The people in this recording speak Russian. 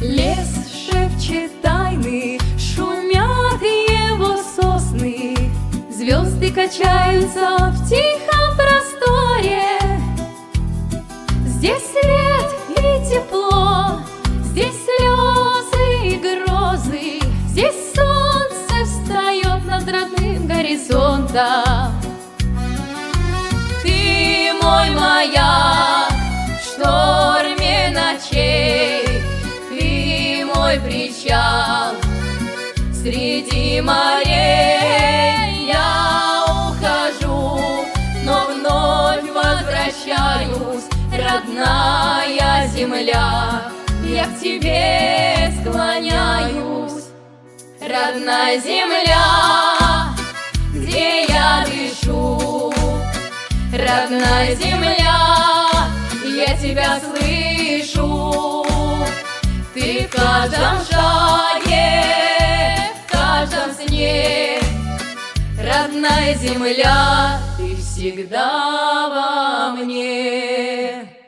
Лес шепчет тайны, шумят его сосны, звезды качаются в тихом просторе. Здесь свет и тепло, здесь слезы и грозы, здесь солнце встает над родным горизонтом. Ты мой маяк в шторме ночей, ты мой причал среди морей. Я ухожу, но вновь возвращаюсь, родная земля, я к тебе склоняюсь. Родная земля, где я дышу, родная земля, я тебя слышу. Ты в каждом шаге, в каждом сне, родная земля, ты всегда во мне.